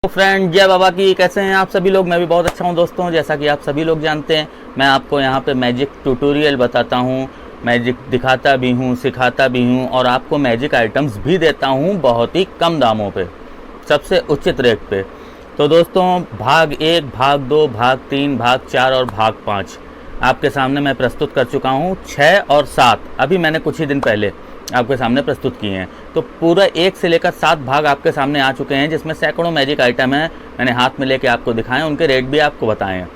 तो फ्रेंड जय बाबा की, कैसे हैं आप सभी लोग। मैं भी बहुत अच्छा हूं दोस्तों। जैसा कि आप सभी लोग जानते हैं, मैं आपको यहां पे मैजिक ट्यूटोरियल बताता हूं, मैजिक दिखाता भी हूं, सिखाता भी हूं और आपको मैजिक आइटम्स भी देता हूं बहुत ही कम दामों पे, सबसे उचित रेट पे। तो दोस्तों भाग 1, भाग 2, भाग 3, भाग 4 और भाग 5 आपके सामने मैं प्रस्तुत कर चुका हूं। 6 और 7 अभी मैंने कुछ ही दिन पहले आपके सामने प्रस्तुत किए हैं। तो पूरा 1 से लेकर 7 भाग आपके सामने आ चुके हैं, जिसमें सैकड़ों मैजिक आइटम हैं। मैंने हाथ में लेके आपको दिखाए, उनके रेट भी आपको बताए हैं।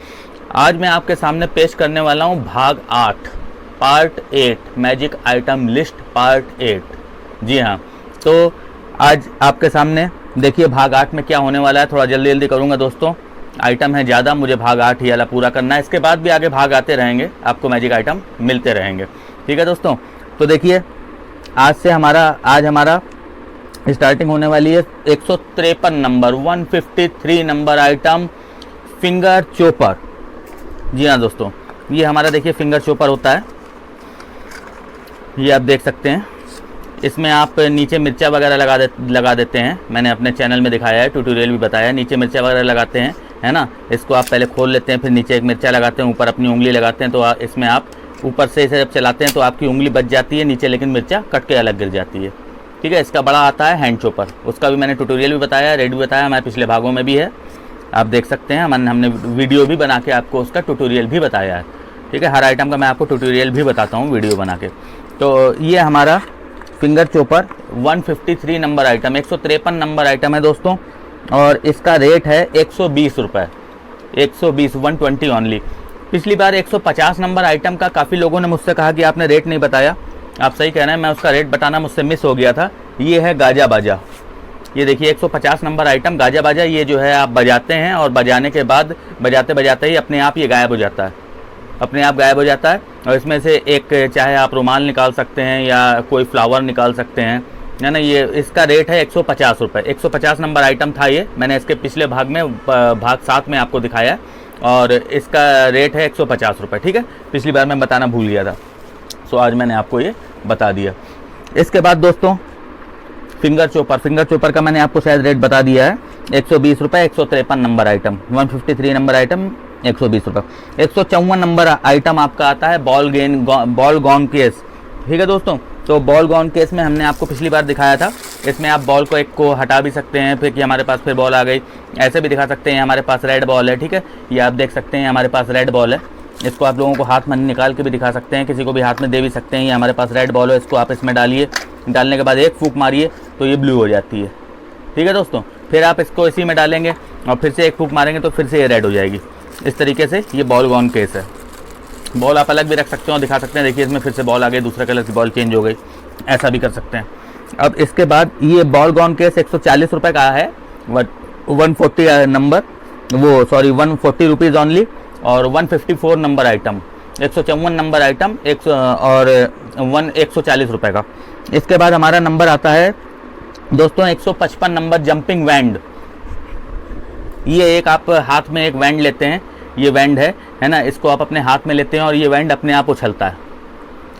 आज मैं आपके सामने पेश करने वाला हूं भाग 8 part 8 magic item list part 8। जी हाँ, तो आज आपके सामने देखिए भाग 8 में क्या होने वाला है। थोड़ा जल्दी जल्दी करूँगा दोस्तों, आइटम है ज़्यादा, मुझे भाग 8 ही वाला पूरा करना है। इसके बाद भी आगे भाग आते रहेंगे, आपको मैजिक आइटम मिलते रहेंगे। ठीक है दोस्तों, तो देखिए आज हमारा स्टार्टिंग होने वाली है 153 number 153 number item finger chopper. जी हाँ दोस्तों, ये हमारा देखिए फिंगर चोपर होता है। ये आप देख सकते हैं, इसमें आप नीचे मिर्चा वगैरह लगा देते हैं। मैंने अपने चैनल में दिखाया है, ट्यूटोरियल भी बताया है। नीचे मिर्चा वगैरह लगाते हैं, है ना। इसको आप पहले खोल लेते हैं, फिर नीचे एक मिर्चा लगाते हैं, ऊपर अपनी उंगली लगाते हैं। तो इसमें आप ऊपर से इसे जब चलाते हैं तो आपकी उंगली बच जाती है नीचे, लेकिन मिर्चा कट के अलग गिर जाती है। ठीक है, इसका बड़ा आता है हैंड चोपर, उसका भी मैंने ट्यूटोरियल भी बताया है, रेट भी बताया, हमारे पिछले भागों में भी है, आप देख सकते हैं। हमने वीडियो भी बना के आपको उसका ट्यूटोरियल भी बताया है। ठीक है, हर आइटम का मैं आपको ट्यूटोरियल भी बताता हूँ वीडियो बना के। तो ये हमारा finger chopper 153 number item 153 number item है दोस्तों, और इसका रेट है 120 रुपये। 120 ओनली। पिछली बार 150 नंबर आइटम का काफ़ी लोगों ने मुझसे कहा कि आपने रेट नहीं बताया। आप सही कह रहे हैं, मैं उसका रेट बताना मुझसे मिस हो गया था। ये है गाजा बाजा। ये देखिए 150 नंबर आइटम गाजा बाजा। ये जो है आप बजाते हैं और बजाने के बाद बजाते बजाते ही अपने आप ये गायब हो जाता है, अपने आप गायब हो जाता है। और इसमें से एक चाहे आप रुमाल निकाल सकते हैं या कोई फ्लावर निकाल सकते हैं, है ना। ये इसका रेट है 150 रुपये। 150 नंबर आइटम था ये, मैंने इसके पिछले भाग में भाग 7 में आपको दिखाया है, और इसका रेट है 150 रुपये। ठीक है, पिछली बार मैं बताना भूल गया था, सो आज मैंने आपको ये बता दिया। इसके बाद दोस्तों फिंगर चोपर का मैंने आपको शायद रेट बता दिया है, 120 रुपये। 153 नंबर आइटम 153 नंबर आइटम 120 रुपये। 154 नंबर आइटम आपका आता है बॉल गॉन केस। ठीक है दोस्तों, तो बॉल गॉन केस में हमने आपको पिछली बार दिखाया था। इसमें आप बॉल को एक को हटा भी सकते हैं, फिर कि हमारे पास फिर बॉल आ गई, ऐसे भी दिखा सकते हैं। हमारे पास रेड बॉल है, ठीक है, ये आप देख सकते हैं हमारे पास रेड बॉल है। इसको आप लोगों को हाथ में निकाल के भी दिखा सकते हैं, किसी को भी हाथ में दे भी सकते हैं। ये हमारे पास रेड बॉल है, इसको आप इसमें डालिए, डालने के बाद एक फूंक मारिए तो ये ब्लू हो जाती है। ठीक है दोस्तों, फिर आप इसको इसी में डालेंगे और फिर से एक फूंक मारेंगे तो फिर से ये रेड हो जाएगी। इस तरीके से ये बॉल गॉन केस है। बॉल आप अलग भी रख सकते हो और दिखा सकते हैं। देखिए इसमें फिर से बॉल आ गई, दूसरे कलर की बॉल चेंज हो गई, ऐसा भी कर सकते हैं। अब इसके बाद ये बॉल गॉन केस 140 रुपये का है, 140 नंबर, वो सॉरी 140 रुपीज़ ओनली। और 154 नंबर आइटम 154 नंबर आइटम 140 रुपये का। इसके बाद हमारा नंबर आता है दोस्तों 155 नंबर जंपिंग वैंड। ये एक आप हाथ में एक वैंड लेते हैं, ये वैंड है ना, इसको आप अपने हाथ में लेते हैं और ये वैंड अपने आप उछलता है,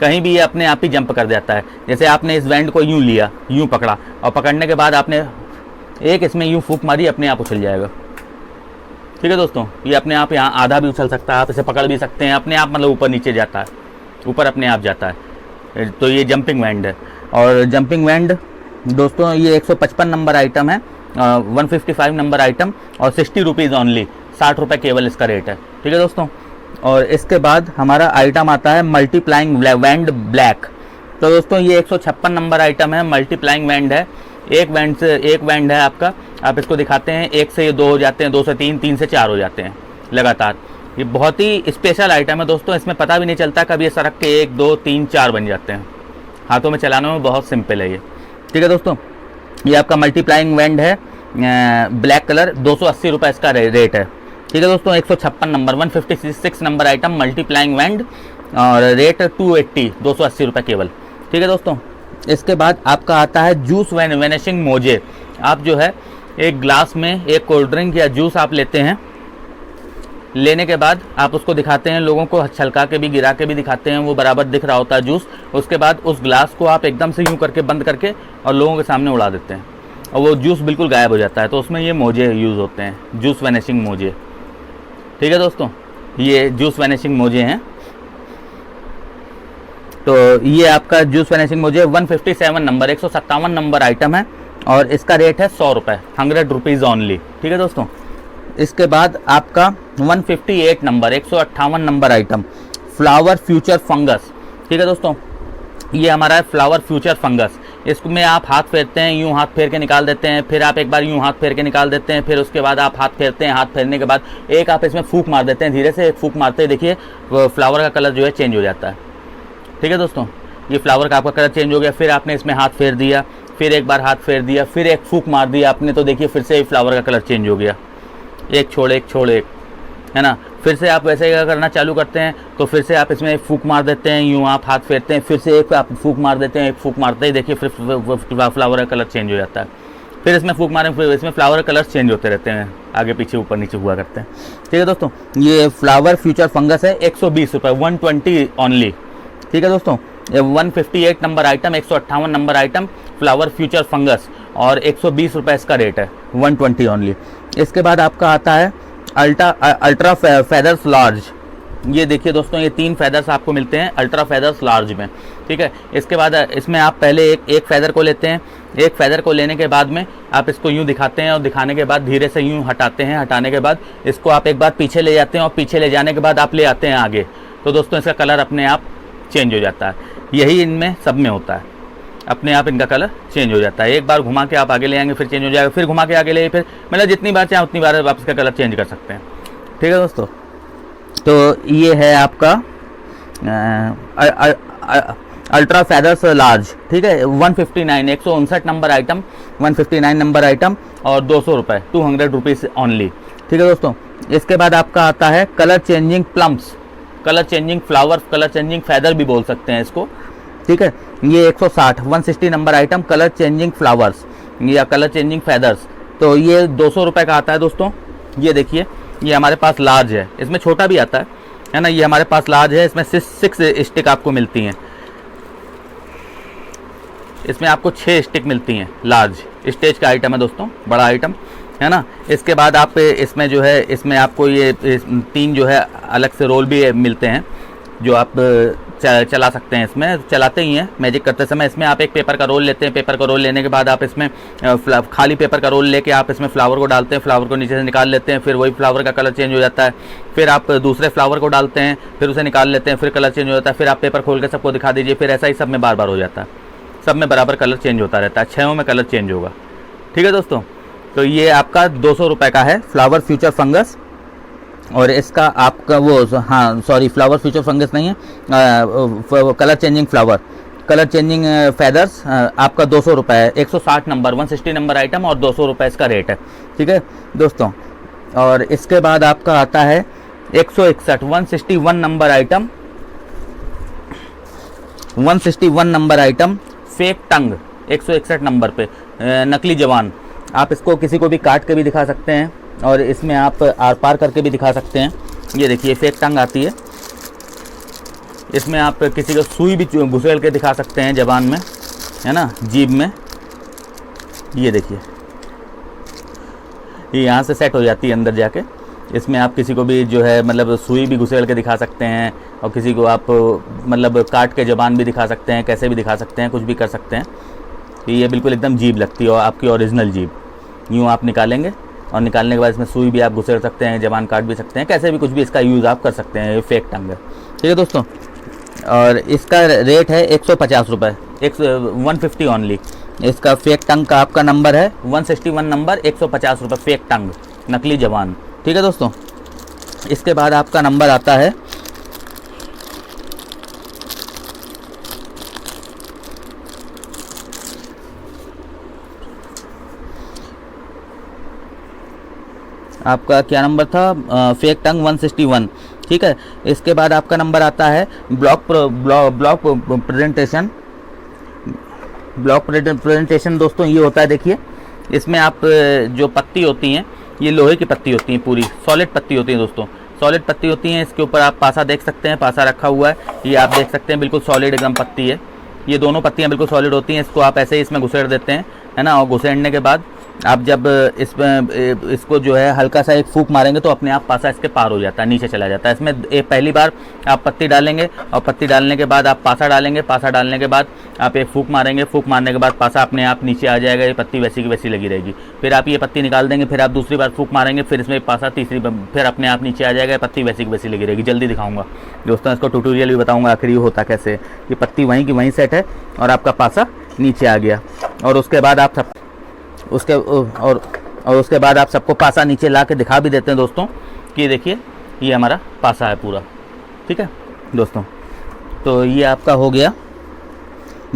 कहीं भी ये अपने आप ही जंप कर जाता है। जैसे आपने इस वैंड को यूं लिया, यूं पकड़ा, और पकड़ने के बाद आपने एक इसमें यूं फूंक मारी, अपने आप उछल जाएगा। ठीक है दोस्तों, ये अपने आप यहाँ आधा भी उछल सकता है, आप इसे पकड़ भी सकते हैं, अपने आप मतलब ऊपर नीचे जाता है, ऊपर अपने आप जाता है। तो ये जंपिंग वैंड है। और जंपिंग वैंड दोस्तों ये 155 नंबर आइटम है, 155 नंबर आइटम और 60 रुपीज़ ओनली, 60 रुपये केवल इसका रेट है। ठीक है दोस्तों, और इसके बाद हमारा आइटम आता है मल्टीप्लाइंग वैंड ब्लैक। तो दोस्तों ये 156 नंबर आइटम है, मल्टीप्लाइंग वैंड है। एक वैंड है आपका, आप इसको दिखाते हैं, 1 से ये 2 हो जाते हैं, 2 से 3, 3 से 4 हो जाते हैं लगातार। ये बहुत ही स्पेशल आइटम है दोस्तों, इसमें पता भी नहीं चलता कब ये सरक के 1, 2, 3, 4 बन जाते हैं। हाथों में चलाने में बहुत सिंपल है ये। ठीक है दोस्तों, ये आपका मल्टीप्लाइंग वैंड है, ब्लैक कलर, 280 रुपये इसका रेट है। ठीक है दोस्तों, 156 number 156 number item multiplying wand और रेट 280 रुपये केवल। ठीक है दोस्तों, इसके बाद आपका आता है जूस वेनिशिंग मोजे। आप जो है एक ग्लास में एक कोल्ड ड्रिंक या जूस आप लेते हैं, लेने के बाद आप उसको दिखाते हैं, लोगों को छलका के भी गिरा के भी दिखाते हैं, वो बराबर दिख रहा होता है जूस। उसके बाद उस ग्लास को आप एकदम से यूं करके बंद करके और लोगों के सामने उड़ा देते हैं। और वो जूस बिल्कुल गायब हो जाता है। तो उसमें ये मोजे यूज़ होते हैं, जूस वैनिशिंग मोजे। ठीक है दोस्तों, ये जूस वैनिशिंग मोजे हैं। तो ये आपका जूस वैनिशिंग मोजे 157 नंबर, 157 नंबर आइटम है और इसका रेट है 100 रुपये, 100 रुपीज़ ओनली। ठीक है दोस्तों, इसके बाद आपका 158 number, 158 number item, flower future fungus. ठीक है दोस्तों, ये हमारा है फ्लावर फ्यूचर फंगस। इसमें आप हाथ फेरते हैं, यूं हाथ फेर के निकाल देते हैं, फिर आप एक बार यूं हाथ फेर के निकाल देते हैं, फिर उसके बाद आप हाथ फेरते हैं, हाथ फेरने के बाद एक आप इसमें फूंक मार देते हैं, धीरे से एक फूंक मारते हैं, देखिए फ्लावर का कलर जो है चेंज हो जाता है। ठीक है दोस्तों, ये फ्लावर का आपका कलर चेंज हो गया। फिर आपने इसमें हाथ फेर दिया, फिर एक बार हाथ फेर दिया, फिर एक फूंक मार दिया आपने, तो देखिए फिर से फ्लावर का कलर चेंज हो गया, एक छोड़ एक, है ना। फिर से आप वैसे ही करना चालू करते हैं तो फिर से आप इसमें एक फूंक मार देते हैं, यूँ आप हाथ फेरते हैं, फिर से एक आप फूंक मार देते हैं, एक फूंक मारते ही देखिए फिर फ्लावर का कलर चेंज हो जाता है। फिर इसमें फूंक मारें, फिर इसमें फ्लावर का कलर चेंज होते रहते हैं, आगे पीछे ऊपर नीचे हुआ करते हैं। ठीक है दोस्तों, ये फ्लावर फ्यूचर फंगस है, 120 रुपये, 120 ओनली। ठीक है दोस्तों, 158 number item, 158 number item flower future fungus और 120 रुपये इसका रेट है, 120 ओनली। इसके बाद आपका आता है अल्ट्रा फेदर्स लार्ज। ये देखिए दोस्तों, ये 3 फेदर्स आपको मिलते हैं अल्ट्रा फेदर्स लार्ज में। ठीक है, इसके बाद इसमें आप पहले एक फेदर को लेते हैं, एक फेदर को लेने के बाद में आप इसको यूँ दिखाते हैं और दिखाने के बाद धीरे से यूँ हटाते हैं, हटाने के बाद इसको आप एक बार पीछे ले जाते हैं और पीछे ले जाने के बाद आप ले आते हैं आगे, तो दोस्तों इसका कलर अपने आप चेंज हो जाता है। यही इनमें सब में होता है, अपने आप इनका कलर चेंज हो जाता है। एक बार घुमा के आप आगे ले आएंगे फिर चेंज हो जाएगा, फिर घुमा के आगे ले, फिर मतलब जितनी बार चाहे उतनी बार आप इसका कलर चेंज कर सकते हैं। ठीक है दोस्तों, तो ये है आपका अल्ट्रा फेदर्स लार्ज। ठीक है, 159, 159 नंबर आइटम, 159 नंबर आइटम और 200 रुपये, 200 रुपीज़ ओनली। ठीक है दोस्तों, इसके बाद आपका आता है colour changing plums, colour changing flower, colour changing feather भी बोल सकते हैं इसको। ठीक है, ये 160, 160 number item, colour changing flowers या कलर चेंजिंग फेदर्स। तो ये 200 रुपये का आता है दोस्तों। ये देखिए, ये हमारे पास लार्ज है, इसमें छोटा भी आता है ना। ये हमारे पास लार्ज है, इसमें 6 स्टिक आपको मिलती हैं, इसमें आपको 6 स्टिक मिलती हैं। लार्ज स्टेज का आइटम है दोस्तों, बड़ा आइटम है ना। इसके बाद आप इसमें जो है, इसमें आपको ये 3 जो है अलग से रोल भी मिलते हैं जो आप चला सकते हैं। इसमें चलाते ही हैं मैजिक करते समय। इसमें आप एक पेपर का रोल लेते हैं, पेपर का रोल लेने के बाद आप इसमें खाली पेपर का रोल लेके आप इसमें फ्लावर को डालते हैं, फ्लावर को नीचे से निकाल लेते हैं, फिर वही फ्लावर का कलर चेंज हो जाता है। फिर आप दूसरे फ्लावर को डालते हैं, फिर उसे निकाल लेते हैं, फिर कलर चेंज हो जाता है। फिर आप पेपर खोल के सबको दिखा दीजिए, फिर ऐसा ही सब में बार बार हो जाता है, सब में बराबर कलर चेंज होता रहता है, 6 में कलर चेंज होगा। ठीक है दोस्तों, तो ये आपका 200 रुपये का है फ्लावर फ्यूचर फंगस। और इसका आपका वो, हाँ सॉरी, फ्लावर फ्यूचर फंगस नहीं है, colour changing flower, colour changing feathers आपका 200 रुपये है, 160 नंबर, 160 नंबर आइटम और 200 रुपये इसका रेट है। ठीक है दोस्तों, और इसके बाद आपका आता है 161, 161 number item, 161 number item fake tongue, 161 number पे नकली जवान। आप इसको किसी को भी काट के भी दिखा सकते हैं और इसमें आप आर पार करके भी दिखा सकते हैं। ये देखिए फेक टंग आती है, इसमें आप किसी को सुई भी घुसेड़ के दिखा सकते हैं जबान में, है ना, जीभ में। ये देखिए, ये यहाँ से सेट हो जाती है अंदर जाके। इसमें आप किसी को भी जो है मतलब सुई भी घुसेड़ के दिखा सकते हैं और किसी को आप मतलब काट के जबान भी दिखा सकते हैं, कैसे भी दिखा सकते हैं, कुछ भी कर सकते हैं। ये बिल्कुल एकदम जीभ लगती है और आपकी ओरिजिनल जीभ। यूँ आप निकालेंगे और निकालने के बाद इसमें सुई भी आप घुसेड़ सकते हैं, जबान काट भी सकते हैं, कैसे भी कुछ भी इसका यूज़ आप कर सकते हैं। ये फेक टंग है। ठीक है दोस्तों, और इसका रेट है 150 रुपये, 150 ओनली। इसका फेक टंग का आपका नंबर है 161 नंबर, 150 रुपये फेक टंग, नकली जवान। ठीक है दोस्तों, इसके बाद आपका नंबर आता है आपका क्या नंबर था, फेक टंग 161। ठीक है, इसके बाद आपका नंबर आता है ब्लॉक प्रेजेंटेशन। ब्लॉक प्रेजेंटेशन दोस्तों ये होता है, देखिए इसमें आप जो पत्ती होती हैं ये लोहे की पत्ती होती हैं, पूरी सॉलिड पत्ती होती है दोस्तों, सॉलिड पत्ती होती हैं। इसके ऊपर आप पासा देख सकते हैं, पासा रखा हुआ है, ये आप देख सकते हैं बिल्कुल सॉलिड एकदम पत्ती है। ये दोनों पत्तियां बिल्कुल सॉलिड होती हैं। इसको आप ऐसे ही इसमें घुसेड़ देते हैं, है ना। और घुसेड़ने के बाद आप जब इसको जो है हल्का सा एक फूंक मारेंगे तो अपने आप पासा इसके पार हो जाता है, नीचे चला जाता है। इसमें पहली बार आप पत्ती डालेंगे और पत्ती डालने के बाद आप पासा डालेंगे, पासा डालने के बाद आप एक फूंक मारेंगे, फूंक मारने के बाद पासा अपने आप नीचे आ जाएगा, ये पत्ती वैसी की वैसी लगी रहेगी। फिर आप ये पत्ती निकाल देंगे, फिर आप दूसरी बार फूंक मारेंगे, फिर इसमें पासा तीसरी फिर अपने आप नीचे आ जाएगा, पत्ती वैसी की वैसी लगी रहेगी। जल्दी दिखाऊंगा दोस्तों, इसको ट्यूटोरियल भी बताऊंगा आखिर ये होता कैसे। ये पत्ती वहीं की वहीं सेट है और आपका पासा नीचे आ गया। और उसके बाद आप सब उसके बाद आप सबको पासा नीचे ला के दिखा भी देते हैं दोस्तों कि देखिए ये हमारा पासा है पूरा। ठीक है दोस्तों, तो ये आपका हो गया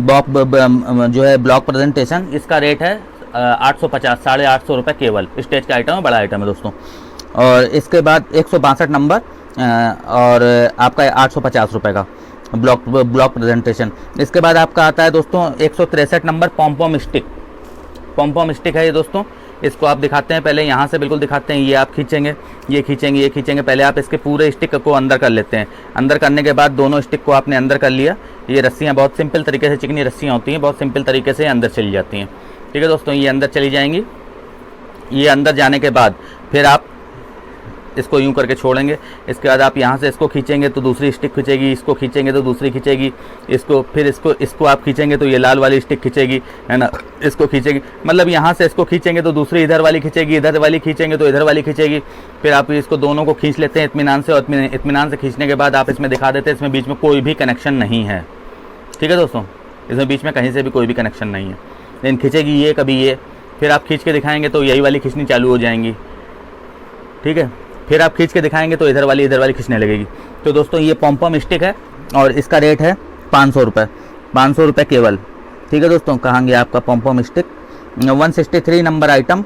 जो है ब्लॉक प्रेजेंटेशन। इसका रेट है 850, 850 रुपये केवल। स्टेज का आइटम है, बड़ा आइटम है दोस्तों। और इसके बाद 162 नंबर और आपका 850 रुपये का ब्लॉक प्रेजेंटेशन। इसके बाद आपका आता है दोस्तों 163 नंबर पॉम स्टिक। पॉम स्टिक है ये दोस्तों। इसको आप दिखाते हैं, पहले यहाँ से बिल्कुल दिखाते हैं। ये आप खींचेंगे, ये खींचेंगे, ये खींचेंगे। पहले आप इसके पूरे स्टिक को अंदर कर लेते हैं। अंदर करने के बाद दोनों स्टिक को आपने अंदर कर लिया। ये रस्सियाँ बहुत सिंपल तरीके से, चिकनी रस्सियाँ होती हैं, बहुत सिंपल तरीके से अंदर चली जाती हैं। ठीक है दोस्तों, ये अंदर चली जाएंगी। ये अंदर जाने के बाद फिर आप इसको यूं करके छोड़ेंगे। इसके बाद आप यहाँ से इसको खींचेंगे तो दूसरी स्टिक खींचेगी, इसको खींचेंगे तो दूसरी खींचेगी, फिर इसको आप खींचेंगे तो ये लाल वाली स्टिक खींचेगी, है ना। इसको खींचेगी, मतलब यहाँ से इसको खींचेंगे तो दूसरी इधर वाली खींचेगी, इधर वाली खींचेंगे तो इधर वाली खींचेगी। फिर आप इसको दोनों को खींच लेते हैं इत्मीनान से। और इत्मीनान से खींचने के बाद आप इसमें दिखा देते हैं, इसमें बीच में कोई भी कनेक्शन नहीं है। ठीक है दोस्तों, इसमें बीच में कहीं से भी कोई भी कनेक्शन नहीं है। लेकिन खींचेगी ये, कभी ये, फिर आप खींच के दिखाएंगे तो यही वाली खींचनी चालू हो जाएंगी। ठीक है, फिर आप खींच के दिखाएंगे तो इधर वाली खींचने लगेगी। तो दोस्तों ये पॉम स्टिक है और इसका रेट है 500 रुपये, 500 रुपये केवल। ठीक है दोस्तों, कहांगे आपका पॉम स्टिक 163 नंबर आइटम,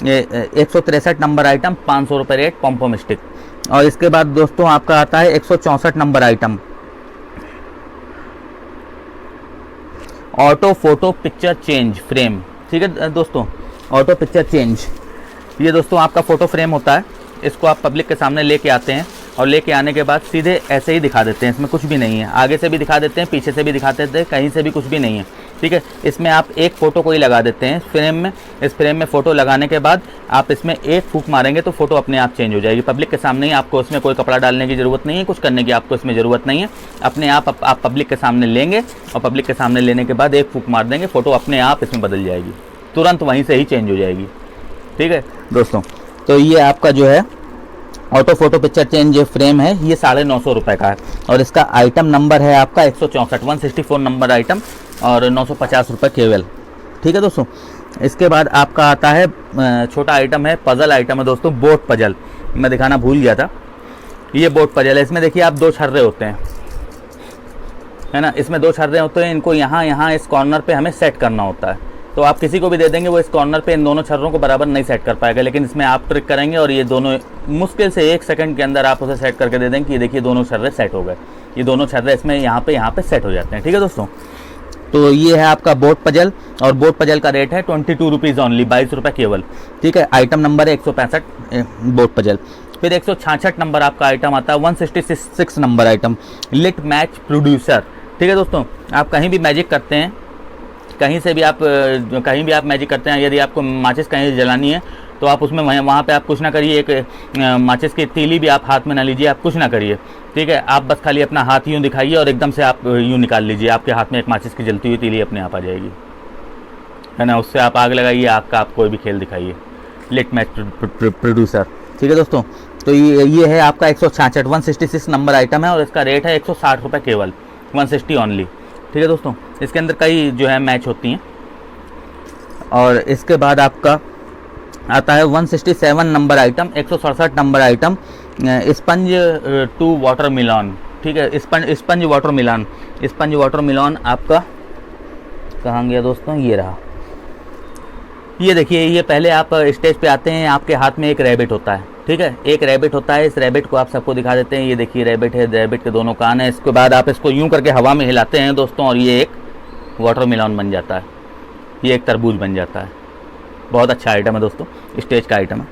ये 163 नंबर आइटम, 500 रुपये रेट पॉम स्टिक। और इसके बाद दोस्तों आपका आता है 164 number item, auto photo picture change frame. ठीक है दोस्तों, ऑटो पिक्चर चेंज, ये दोस्तों आपका फ़ोटो फ्रेम होता है। इसको आप पब्लिक के सामने लेके आते हैं और लेके आने के बाद सीधे ऐसे ही दिखा देते हैं। इसमें कुछ भी नहीं है, आगे से भी दिखा देते हैं, पीछे से भी दिखा देते हैं, कहीं से भी कुछ भी नहीं है। ठीक है, इसमें आप एक फ़ोटो को ही लगा देते हैं फ्रेम में। इस फ्रेम में फ़ोटो लगाने के बाद आप इसमें एक फूंक मारेंगे तो फ़ोटो अपने आप चेंज हो जाएगी। पब्लिक के सामने ही, आपको इसमें कोई कपड़ा डालने की ज़रूरत नहीं है, कुछ करने की आपको इसमें ज़रूरत नहीं है। अपने आप पब्लिक के सामने लेंगे और पब्लिक के सामने लेने के बाद एक फूंक मार देंगे, फ़ोटो अपने आप इसमें बदल जाएगी, तुरंत वहीं से ही चेंज हो जाएगी। ठीक है दोस्तों, तो ये आपका जो है auto photo picture change frame है, ये 950 रुपये का है। और इसका आइटम नंबर है आपका 164, 164 नंबर आइटम और 950 रुपये केवल। ठीक है दोस्तों, इसके बाद आपका आता है छोटा आइटम है, पजल आइटम है दोस्तों, बोट पजल। मैं दिखाना भूल गया था, ये बोट पजल है। इसमें देखिए आप 2 छर्रे होते हैं, है ना। इसमें 2 छर्रे होते हैं, इनको यहाँ इस कॉर्नर पे हमें सेट करना होता है। तो आप किसी को भी दे देंगे, वो इस कॉर्नर पे इन दोनों छर्रों को बराबर नहीं सेट कर पाएगा। लेकिन इसमें आप ट्रिक करेंगे और ये दोनों मुश्किल से 1 सेकंड के अंदर आप उसे सेट करके दे देंगे कि ये देखिए दोनों छर्रे सेट हो गए। ये दोनों छर्रे इसमें यहाँ पे सेट हो जाते हैं। ठीक है दोस्तों, तो ये है आपका बोट पजल और बोट पजल का रेट है 22 रुपीज़ ओनली, 22 रुपये केवल। ठीक है, आइटम नंबर है 165 बोट पजल। फिर 166 नंबर आपका आइटम आता है, 166 number item, lit match producer. ठीक है दोस्तों, आप कहीं भी मैजिक करते हैं, कहीं भी आप मैजिक करते हैं, यदि आपको माचिस कहीं जलानी है तो आप उसमें वहाँ पे आप कुछ ना करिए, एक माचिस की तीली भी आप हाथ में ना लीजिए, आप कुछ ना करिए। ठीक है, आप बस खाली अपना हाथ यूँ दिखाइए और एकदम से आप यूँ निकाल लीजिए, आपके हाथ में एक माचिस की जलती हुई तीली अपने आप आ जाएगी, है ना। उससे आप आग लगाइए, आग का आप कोई भी खेल दिखाइए, लिट मैच प्रोड्यूसर। ठीक है दोस्तों, तो ये है आपका 166 166 नंबर आइटम है और इसका रेट है 160 रुपये केवल, 160 ओनली। ठीक है दोस्तों, इसके अंदर कई जो है मैच होती हैं। और इसके बाद आपका आता है 167 number item, 167 number item, sponge to water मिलन। ठीक है, स्पंज वाटर मिलन, स्पंज वाटर मिलन आपका कहाँ गया दोस्तों, ये रहा। ये देखिए, ये पहले आप स्टेज पे आते हैं, आपके हाथ में एक रैबिट होता है। ठीक है, एक रैबिट होता है, इस रैबिट को आप सबको दिखा देते हैं। ये देखिए रैबिट है, रैबिट के दोनों कान हैं। इसके बाद आप इसको यूं करके हवा में हिलाते हैं दोस्तों और ये एक वाटरमेलन बन जाता है, ये एक तरबूज बन जाता है। बहुत अच्छा आइटम है दोस्तों, स्टेज का आइटम है।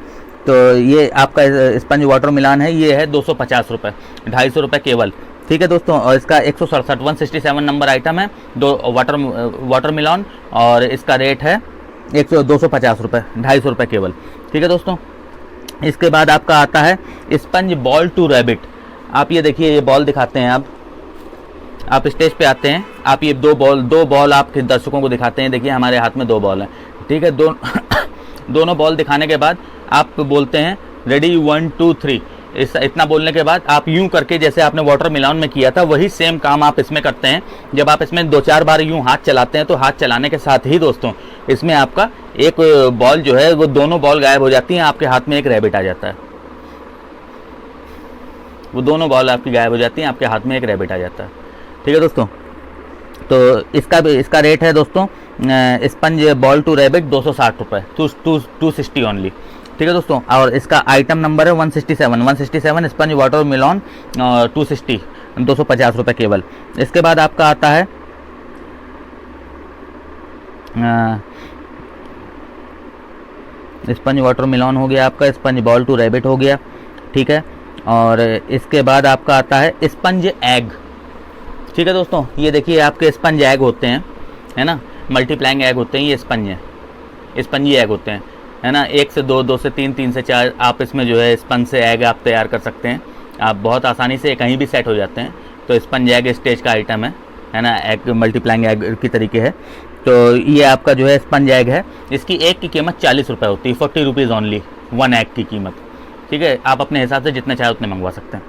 तो ये आपका स्पंज वाटरमेलन है, ये है 250 रुपये, 250 रुपये केवल। ठीक है दोस्तों, और इसका 167 167 नंबर आइटम है, 2 वाटरमेलन और इसका रेट है 250 रुपये, 250 रुपये केवल। ठीक है दोस्तों, इसके बाद आपका आता है स्पंज बॉल टू रैबिट। आप ये देखिए, ये बॉल दिखाते हैं आप स्टेज पे आते हैं, आप ये दो बॉल आप दर्शकों को दिखाते हैं। देखिए हमारे हाथ में 2 बॉल हैं, ठीक है। दोनों बॉल दिखाने के बाद आप बोलते हैं रेडी 1 2 3। इतना बोलने के बाद आप यूं करके, जैसे आपने वाटर मिलान में किया था, वही सेम काम आप इसमें करते हैं। जब आप इसमें 2-4 बार यूं हाथ चलाते हैं तो हाथ चलाने के साथ ही दोस्तों इसमें आपका एक बॉल जो है वो दोनों बॉल गायब हो जाती हैं, आपके हाथ में एक रैबिट आ जाता है। वो दोनों बॉल आपकी गायब हो जाती हैं, आपके हाथ में एक रैबिट आ जाता है। ठीक है दोस्तों, तो इसका रेट है दोस्तों स्पंज बॉल टू रैबिट 260 रुपये, 260 ओनली। ठीक है दोस्तों, और इसका आइटम नंबर है 167 स्पंज वाटर मिलॉन 260, 250 रुपये केवल। इसके बाद आपका आता है स्पंज वाटर मिलॉन हो गया आपका, स्पंज बॉल टू रैबिट हो गया। ठीक है, और इसके बाद आपका आता है स्पंज एग। ठीक है दोस्तों, ये देखिए आपके स्पंज एग होते हैं, है ना, मल्टीप्लाइंग एग होते हैं, ये स्पंजी एग होते हैं, है ना। 1 से 2, 2 से 3, 3 से 4 आप इसमें जो है स्पंज से एग आप तैयार कर सकते हैं। आप बहुत आसानी से कहीं भी सेट हो जाते हैं। तो स्पंज एग स्टेज का आइटम है ना, एग मल्टीप्लाइंग एग की तरीके है। तो ये आपका जो है स्पंज एग है, इसकी एक की कीमत 40 रुपये होती है, 40 रुपीज़ ओनली 1 एग की कीमत। ठीक है, आप अपने हिसाब से जितने चाहे उतने मंगवा सकते हैं।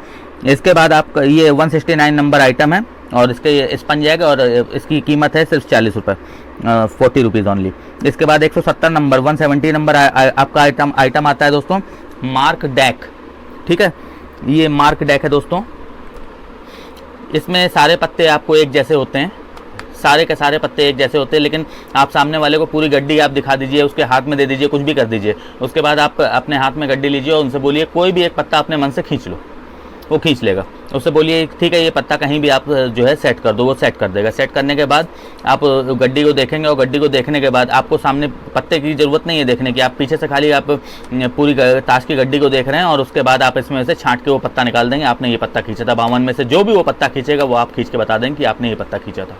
इसके बाद आपका ये 169 नंबर आइटम है, और इसके स्पंज एग, और इसकी कीमत है सिर्फ 40 रुपये, 40 रुपीज़ ओनली। इसके बाद 170 नंबर 170 नंबर आपका आइटम आता है दोस्तों मार्क डेक। ठीक है, ये मार्क डेक है दोस्तों, इसमें सारे पत्ते आपको एक जैसे होते हैं, सारे के सारे पत्ते एक जैसे होते हैं, लेकिन आप सामने वाले को पूरी गड्डी आप दिखा दीजिए, उसके हाथ में दे दीजिए, कुछ भी कर दीजिए। उसके बाद आप अपने हाथ में गड्डी लीजिए और उनसे बोलिए कोई भी एक पत्ता अपने मन से खींच लो, वो खींच लेगा। उससे बोलिए ठीक है ये पत्ता कहीं भी आप जो है सेट कर दो, वो सेट कर देगा। सेट करने के बाद आप गड्डी को देखेंगे, और गड्डी को देखने के बाद आपको सामने पत्ते की ज़रूरत नहीं है देखने की, आप पीछे से खाली आप पूरी ताश की गड्डी को देख रहे हैं, और उसके बाद आप इसमें से छांट के वो पत्ता निकाल देंगे। आपने ये पत्ता खींचा था, 52 में से जो भी वो पत्ता खींचेगा वो आप खींच के बता देंगे कि आपने ये पत्ता खींचा था।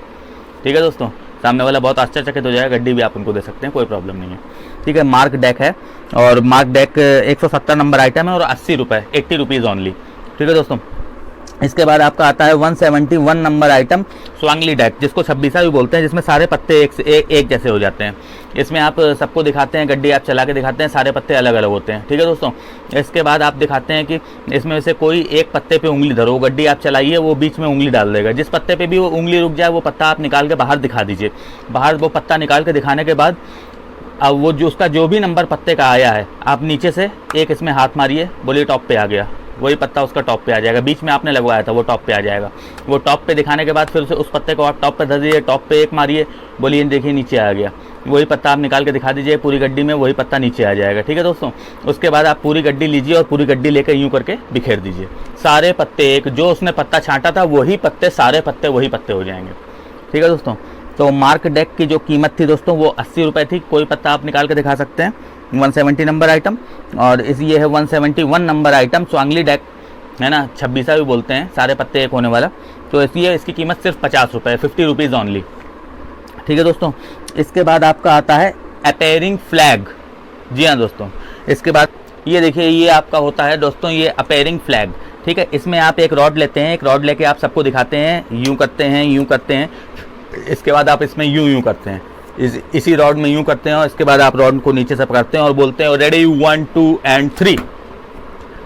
ठीक है दोस्तों, सामने वाला बहुत आश्चर्यचकित हो जाएगा। गड्डी भी आप उनको दे सकते हैं, कोई प्रॉब्लम नहीं है। ठीक है, मार्क डेक है, और मार्क डेक 170 नंबर आइटम है, और 80 रुपये, 80 रुपीज़ ओनली। ठीक है दोस्तों, इसके बाद आपका आता है 171 नंबर आइटम स्वांगली डेक, जिसको 26 भी बोलते हैं, जिसमें सारे पत्ते एक जैसे हो जाते हैं। इसमें आप सबको दिखाते हैं, गड्डी आप चला के दिखाते हैं, सारे पत्ते अलग अलग होते हैं। ठीक है दोस्तों, इसके बाद आप दिखाते हैं कि इसमें से कोई एक पत्ते पे उंगली धरो, गड्डी आप चलाइए, वो बीच में उंगली डाल देगा। जिस पत्ते पे भी वो उंगली रुक जाए, वो पत्ता आप निकाल के बाहर दिखा दीजिए। बाहर वो पत्ता निकाल के दिखाने के बाद अब वो जो उसका जो भी नंबर पत्ते का आया है, आप नीचे से एक इसमें हाथ मारिए, बोलिए टॉप पे आ गया, वही पत्ता उसका टॉप पे आ जाएगा। बीच में आपने लगवाया था वो टॉप पे आ जाएगा। वो टॉप पे दिखाने के बाद फिर उस पत्ते को आप टॉप पे धर दीजिए, टॉप पे एक मारिए, बोलिए देखिए नीचे आ गया। वही पत्ता आप निकाल के दिखा दीजिए पूरी गड्डी में, वही पत्ता नीचे आ जाएगा। ठीक है दोस्तों, उसके बाद आप पूरी गड्डी लीजिए और पूरी गड्डी लेकर यूँ करके बिखेर दीजिए। सारे पत्ते एक, जो उसने पत्ता छांटा था वही पत्ते, सारे पत्ते वही पत्ते हो जाएंगे। ठीक है दोस्तों, तो मार्क डेक की जो कीमत थी दोस्तों वो 80 रुपये थी। कोई पत्ता आप निकाल के दिखा सकते हैं। 170 नंबर आइटम, और ये है 171 नंबर आइटम स्वांगली डेक, है ना, 26 भी बोलते हैं, सारे पत्ते एक होने वाला। तो इसलिए इसकी कीमत सिर्फ 50 रुपये, 50 रुपीज़ ओनली। ठीक है दोस्तों, इसके बाद आपका आता है अपीयरिंग फ्लैग। जी हाँ दोस्तों, इसके बाद ये देखिए, ये आपका होता है दोस्तों ये अपीयरिंग फ्लैग। ठीक है, इसमें आप एक रॉड लेते हैं, एक रॉड लेके आप सबको दिखाते हैं, यूँ करते हैं, यूँ करते हैं। इसके बाद आप इसमें यूँ करते हैं, इसी रॉड में यूँ करते हैं, और इसके बाद आप रॉड को नीचे से पकड़ते हैं और बोलते हैं रेडी 1 2 एंड 3।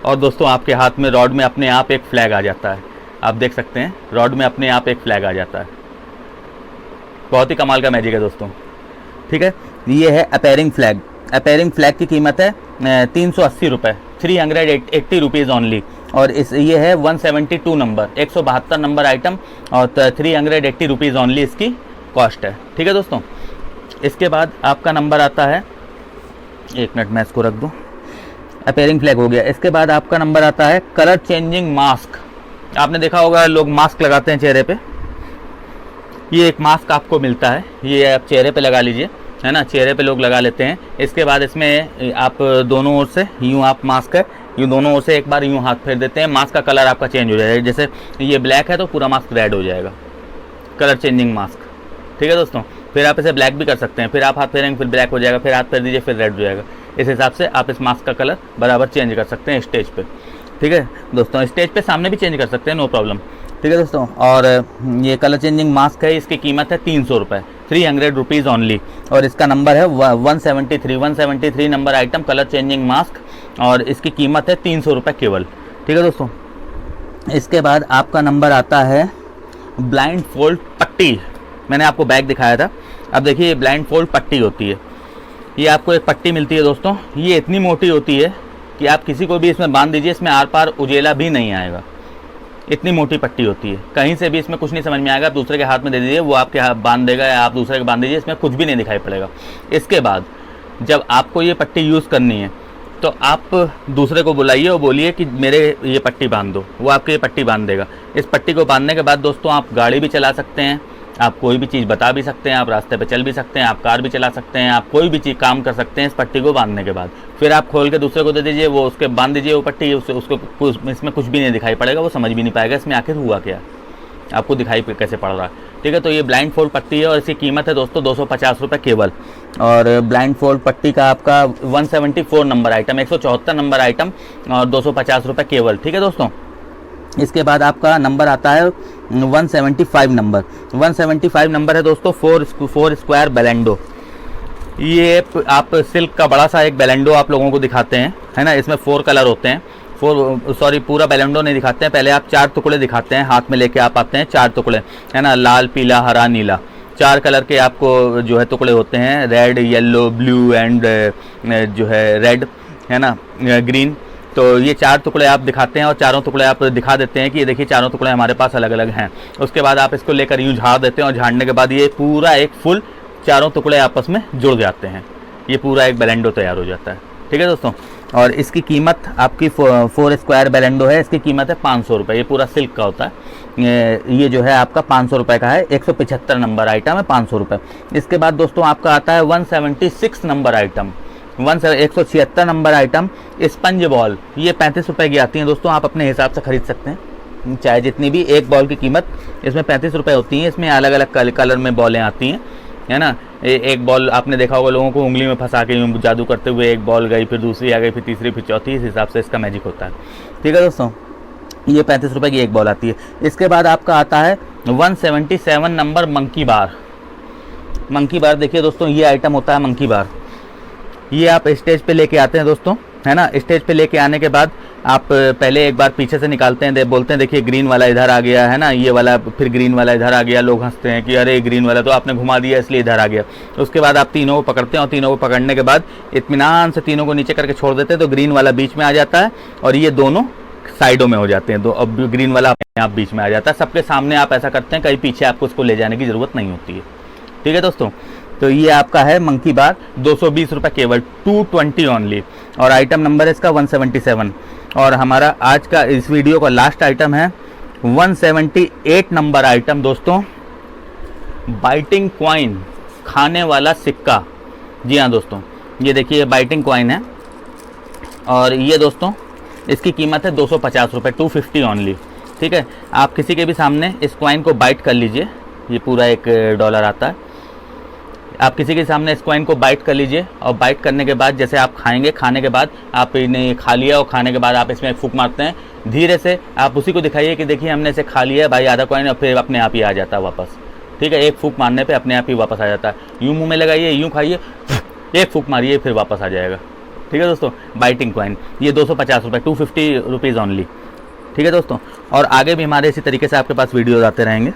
और दोस्तों आपके हाथ में रॉड में अपने आप एक फ्लैग आ जाता है। आप देख सकते हैं रॉड में अपने आप एक फ्लैग आ जाता है। बहुत ही कमाल का मैजिक है दोस्तों। ठीक है, ये है अपीयरिंग फ्लैग। अपीयरिंग फ्लैग की कीमत है 380 रुपये, 380 रुपीज़ ओनली। और ये है 172 नंबर, 172 नंबर आइटम, और 380 रुपीज़ ओनली इसकी कॉस्ट है। ठीक है दोस्तों, इसके बाद आपका नंबर आता है, एक मिनट मैं इसको रख दूँ, अपीयरिंग फ्लैग हो गया। इसके बाद आपका नंबर आता है कलर चेंजिंग मास्क। आपने देखा होगा लोग मास्क लगाते हैं चेहरे पे, ये एक मास्क आपको मिलता है, ये आप चेहरे पे लगा लीजिए, है ना, चेहरे पे लोग लगा लेते हैं। इसके बाद इसमें आप दोनों ओर से यूँ, आप मास्क है यूँ दोनों ओर से एक बार यूँ हाथ फेर देते हैं, मास्क का कलर आपका चेंज हो जाएगा। जैसे ये ब्लैक है तो पूरा मास्क रेड हो जाएगा, कलर चेंजिंग मास्क। ठीक है दोस्तों, फिर आप इसे ब्लैक भी कर सकते हैं, फिर आप हाथ फेरेंगे फिर ब्लैक हो जाएगा, फिर हाथ फेर दीजिए फिर रेड हो जाएगा। इस हिसाब से आप इस मास्क का कलर बराबर चेंज कर सकते हैं स्टेज पे। ठीक है दोस्तों, स्टेज पे सामने भी चेंज कर सकते हैं, नो प्रॉब्लम। ठीक है दोस्तों, और ये कलर चेंजिंग मास्क है, इसकी कीमत है 300 रुपये, 300 रुपीज़ ओनली, और इसका नंबर है 173 number item colour changing mask, और इसकी कीमत है 300 रुपये केवल। ठीक है दोस्तों, इसके बाद आपका नंबर आता है ब्लाइंड फोल्ड पट्टी। मैंने आपको बैग दिखाया था, अब देखिए ये ब्लाइंड फोल्ड पट्टी होती है। ये आपको एक पट्टी मिलती है दोस्तों, ये इतनी मोटी होती है कि आप किसी को भी इसमें बांध दीजिए, इसमें आर पार उजेला भी नहीं आएगा, इतनी मोटी पट्टी होती है। कहीं से भी इसमें कुछ नहीं समझ में आएगा, आप दूसरे के हाथ में दे दीजिए, वो आपके हाथ बांध देगा, या आप दूसरे के बांध दीजिए, इसमें कुछ भी नहीं दिखाई पड़ेगा। इसके बाद जब आपको ये पट्टी यूज़ करनी है तो आप दूसरे को बुलाइए और बोलिए कि मेरे ये पट्टी बांध दो, वो आपके ये पट्टी बांध देगा। इस पट्टी को बांधने के बाद दोस्तों आप गाड़ी भी चला सकते हैं, आप कोई भी चीज़ बता भी सकते हैं, आप रास्ते पे चल भी सकते हैं, आप कार भी चला सकते हैं, आप कोई भी चीज़ काम कर सकते हैं इस पट्टी को बांधने के बाद। फिर आप खोल के दूसरे को दे दीजिए, वो उसके बांध दीजिए वो पट्टी, उसको इसमें कुछ भी नहीं दिखाई पड़ेगा, वो समझ भी नहीं पाएगा इसमें आखिर हुआ क्या, आपको दिखाई कैसे पड़ रहा है। ठीक है, तो ये ब्लाइंड फोल्ड पट्टी है और इसकी कीमत है दोस्तों 250 रुपये केवल। और ब्लाइंड फोल्ड पट्टी का आपका 174 नंबर आइटम, 174 नंबर आइटम और 250 रुपये केवल। ठीक है दोस्तों, इसके बाद आपका नंबर आता है 175 नंबर। 175 नंबर है दोस्तों 4 स्क्वायर बेलेंडो। ये आप सिल्क का बड़ा सा एक बेलेंडो आप लोगों को दिखाते हैं, है ना, इसमें 4 कलर होते हैं, पूरा बेलेंडो नहीं दिखाते हैं, पहले आप 4 टुकड़े दिखाते हैं, हाथ में लेके आप आते हैं 4 टुकड़े, है ना, लाल पीला हरा नीला, 4 कलर के आपको जो है टुकड़े होते हैं, रेड येलो ब्लू एंड जो है रेड, है ना, ग्रीन। तो ये 4 टुकड़े आप दिखाते हैं और चारों टुकड़े आप दिखा देते हैं कि ये देखिए चारों टुकड़े हमारे पास अलग अलग हैं। उसके बाद आप इसको लेकर यूँ झाड़ देते हैं और झाड़ने के बाद ये पूरा एक फुल चारों टुकड़े आपस में जुड़ जाते हैं, ये पूरा एक बेलेंडो तैयार हो जाता है। ठीक है दोस्तों, और इसकी कीमत आपकी 4 स्क्वायर बेलेंडो है, इसकी कीमत है 500 रुपये, ये पूरा सिल्क का होता है, ये जो है आपका 500 रुपये का है, 175 नंबर आइटम है 500 रुपये। इसके बाद दोस्तों आपका आता है 176 number item, 176 number item sponge ball, ये 35 रुपये की आती हैं दोस्तों, आप अपने हिसाब से खरीद सकते हैं, चाहे जितनी भी, एक बॉल की कीमत इसमें 35 रुपये होती है। इसमें अलग अलग कलर में बॉलें आती हैं, है ना, एक बॉल आपने देखा होगा लोगों को उंगली में फंसा के जादू करते हुए, एक बॉल गई फिर दूसरी आ गई फिर तीसरी फिर चौथी, इस हिसाब से इसका मैजिक होता है। ठीक है दोस्तों, ये 35 रुपये की एक बॉल आती है। इसके बाद आपका आता है 177 number monkey bar. Monkey bar देखिए दोस्तों, ये आइटम होता है मंकी बार, ये आप स्टेज पे लेके आते हैं दोस्तों, है ना, स्टेज पे लेके आने के बाद आप पहले एक बार पीछे से निकालते हैं, बोलते हैं देखिए ग्रीन वाला इधर आ गया, है ना, ये वाला, फिर ग्रीन वाला इधर आ गया, लोग हंसते हैं कि अरे ग्रीन वाला तो आपने घुमा दिया इसलिए इधर आ गया। उसके बाद आप तीनों को पकड़ते हैं और तीनों को पकड़ने के बाद इत्मीनान से तीनों को नीचे करके छोड़ देते हैं, तो ग्रीन वाला बीच में आ जाता है और ये दोनों साइडों में हो जाते हैं, तो अब ग्रीन वाला अपने आप बीच में आ जाता है। सबके सामने आप ऐसा करते हैं, कहीं पीछे आपको उसको ले जाने की ज़रूरत नहीं होती है। ठीक है दोस्तों, तो ये आपका है मंकी बार, 220 रुपये केवल, 220 ओनली, और आइटम नंबर है इसका 177। और हमारा आज का इस वीडियो का लास्ट आइटम है 178 नंबर आइटम दोस्तों, बाइटिंग कॉइन, खाने वाला सिक्का। जी हाँ दोस्तों, ये देखिए बाइटिंग कॉइन है और ये दोस्तों इसकी कीमत है 250 रुपये, 250 ओनली। ठीक है, आप किसी के भी सामने इस कॉइन को बाइट कर लीजिए, ये पूरा $1 आता है, आप किसी के सामने इस कॉइन को बाइट कर लीजिए और बाइट करने के बाद जैसे आप खाएंगे, खाने के बाद आप इन्हें खा लिया और खाने के बाद आप इसमें एक फूंक मारते हैं, धीरे से आप उसी को दिखाइए कि देखिए हमने इसे खा लिया है भाई आधा कॉइन, और फिर अपने आप ही आ जाता है वापस। ठीक है, एक फूंक मारने पे अपने आप ही वापस आ जाता है, यूँ मुँह में लगाइए, यूँ खाइए, एक फूंक मारिए फिर वापस आ जाएगा। ठीक है दोस्तों, बाइटिंग कॉइन, ये 250 रुपये, 250 रुपीज़ ओनली। ठीक है दोस्तों, और आगे भी हमारे इसी तरीके से आपके पास वीडियोज़ आते रहेंगे।